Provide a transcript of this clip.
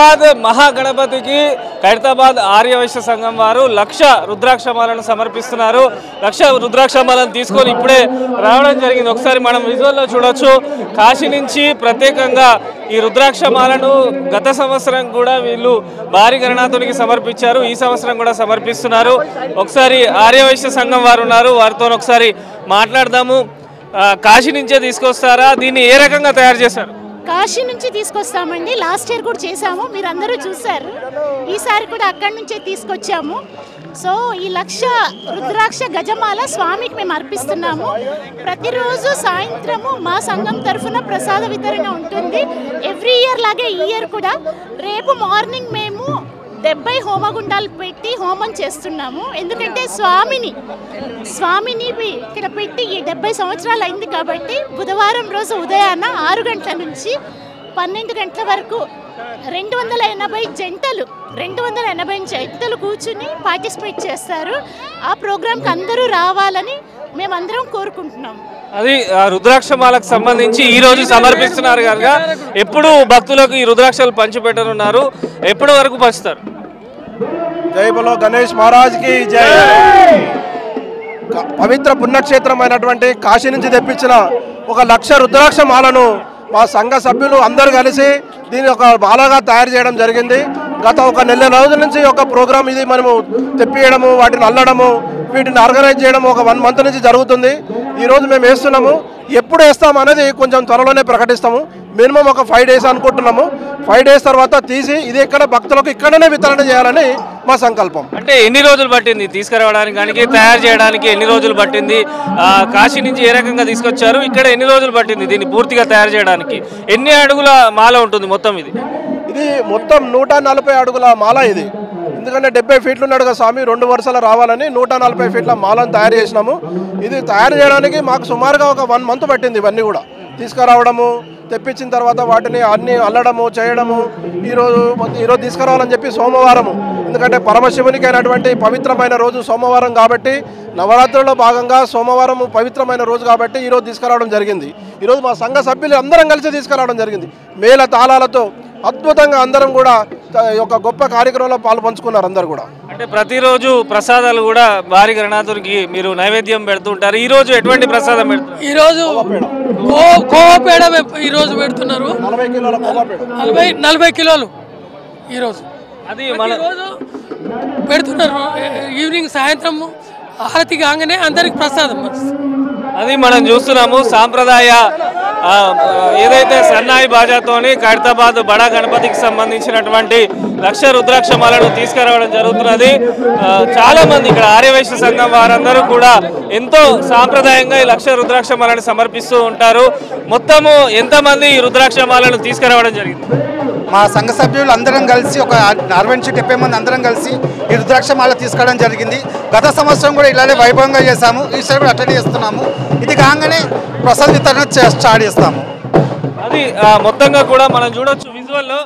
ఖైరతాబాద్ మహాగణపతికి ఖైరతాబాద్ ఆర్యవైశ్య సంఘం వారు 1,00,000 రుద్రాక్షమాలను సమర్పిస్తున్నారు. 1,00,000 రుద్రాక్షమాలను తీసుకొని ఇప్పుడే రావడం జరిగింది. ఒకసారి మనం విజువల్లో చూడొచ్చు. కాశీ నుంచి ప్రత్యేకంగా ఈ రుద్రాక్షమాలను గత సంవత్సరం కూడా వీళ్ళు భారీ గణనాథునికి సమర్పించారు. ఈ సంవత్సరం కూడా సమర్పిస్తున్నారు. ఒకసారి ఆర్యవైశ్య సంఘం వారు ఉన్నారు, వారితో ఒకసారి మాట్లాడదాము. కాశీ నుంచే తీసుకొస్తారా? దీన్ని ఏ రకంగా తయారు చేశారు? కాశీ నుంచి తీసుకొస్తామండి. లాస్ట్ ఇయర్ కూడా చేసాము, మీరు అందరూ చూసారు. ఈసారి కూడా అక్కడి నుంచే తీసుకొచ్చాము. సో ఈ 1,00,000 రుద్రాక్ష గజమాల స్వామికి మేము అర్పిస్తున్నాము. ప్రతిరోజు సాయంత్రము మా సంఘం తరఫున ప్రసాద వితరణ ఉంటుంది. ఎవ్రీ ఇయర్ లాగే ఈ ఇయర్ కూడా రేపు మార్నింగ్ మేము 70 హోమగుండాలు పెట్టి హోమం చేస్తున్నాము. ఎందుకంటే స్వామిని ఇక్కడ పెట్టి 70 సంవత్సరాలు అయింది కాబట్టి బుధవారం రోజు ఉదయాన్న 6 గంటల నుంచి 12 గంటల వరకు 280 జంటలు కూర్చుని పార్టిసిపేట్ చేస్తారు. ఆ ప్రోగ్రాంకి అందరూ రావాలని మేమందరం కోరుకుంటున్నాము. అది రుద్రాక్షమాలకు సంబంధించి ఈ రోజు సమర్పిస్తున్నారు కనుక ఎప్పుడు భక్తులకు ఈ రుద్రాక్షలు పంచిపెట్టనున్నారు? ఎప్పటి వరకు పంచుతారు? జై బలో గణేష్ మహారాజ్ కి జై. పవిత్ర పుణ్యక్షేత్రమైనటువంటి కాశీ నుంచి తెప్పించిన 1,00,000 రుద్రాక్షమాలను మా సంఘ సభ్యులు అందరూ కలిసి దీన్ని ఒక మాలగా తయారు చేయడం జరిగింది. గత 1 నెల రోజుల నుంచి ఒక ప్రోగ్రాం ఇది మనము తెప్పియడము, వాటిని అల్లడము, వీటిని ఆర్గనైజ్ చేయడం ఒక 1 మంత్ నుంచి జరుగుతుంది. ఈరోజు మేము వేస్తున్నాము. ఎప్పుడు వేస్తాము అనేది కొంచెం త్వరలోనే ప్రకటిస్తాము. మినిమం ఒక 5 డేస్ అనుకుంటున్నాము. 5 డేస్ తర్వాత తీసి ఇది ఇక్కడ భక్తులకు ఇక్కడనే వితరణ చేయాలని మా సంకల్పం. అంటే ఎన్ని రోజులు పట్టింది తీసుకురావడానికి, తయారు చేయడానికి ఎన్ని రోజులు పట్టింది? కాశీ నుంచి ఏ రకంగా తీసుకొచ్చారు? ఇక్కడ ఎన్ని రోజులు పట్టింది దీన్ని పూర్తిగా తయారు చేయడానికి? ఎన్ని అడుగుల మాల ఉంటుంది మొత్తం? ఇది మొత్తం 140 అడుగుల మాల. ఇది ఎందుకంటే 70 ఫీట్లు ఉన్నాడు కదా స్వామి, 2 వరుసలు రావాలని 140 ఫీట్ల మాలను తయారు చేసినాము. ఇది తయారు చేయడానికి మాకు సుమారుగా ఒక 1 మంత్ పట్టింది. ఇవన్నీ కూడా తీసుకురావడము, తెప్పించిన తర్వాత వాటిని అన్ని అల్లడము చేయడము. ఈరోజు తీసుకురావాలని చెప్పి సోమవారము, ఎందుకంటే పరమశివునికి అయినటువంటి పవిత్రమైన రోజు సోమవారం కాబట్టి, నవరాత్రుల్లో భాగంగా సోమవారం పవిత్రమైన రోజు కాబట్టి ఈరోజు తీసుకురావడం జరిగింది. ఈరోజు మా సంఘ సభ్యులు అందరం కలిసి తీసుకురావడం జరిగింది. మేళ తాళాలతో అద్భుతంగా అందరం కూడా ఒక గొప్ప కార్యక్రమంలో పాలు పంచుకున్నారు అందరు కూడా. అంటే ప్రతిరోజు ప్రసాదాలు కూడా భారీ గణనాథునికి మీరు నైవేద్యం పెడుతుంటారు. ఈ రోజు ఎటువంటి ప్రసాదం పెడుతున్నారు? ఈరోజు కోవపేడ ఈరోజు పెడుతున్నారు. 40 కిలోలు ఈరోజు అది రోజు పెడుతున్నారు. ఈవినింగ్ సాయంత్రం హారతి కాగానే అందరికి ప్రసాదం. అది మనం చూస్తున్నాము. సాంప్రదాయ ఏదైతే సన్నాయి బాజాతోని ఖైరతాబాద్ బడా గణపతికి సంబంధించినటువంటి 1,00,000 రుద్రాక్షమాలను తీసుకురావడం జరుగుతున్నది. చాలా మంది ఇక్కడ ఆర్యవైశ్య సంఘం వారందరూ కూడా ఎంతో సాంప్రదాయంగా ఈ 1,00,000 రుద్రాక్షమాలను సమర్పిస్తూ ఉంటారు. మొత్తము ఎంతమంది ఈ రుద్రాక్షమాలను తీసుకురావడం జరిగింది? మా సంఘ సభ్యులు అందరం కలిసి ఒక 60-70 మంది అందరం కలిసి ఈ రుద్రాక్షమాల తీసుకోవడం జరిగింది. గత సంవత్సరం కూడా ఇలానే వైభవంగా చేశాము. ఈసారి కూడా అటెండ్ చేస్తున్నాము. ఇది కాగానే ప్రసాద వితరణ స్టార్ట్ చేస్తాము. అది మొత్తంగా కూడా మనం చూడొచ్చు విజువల్లో.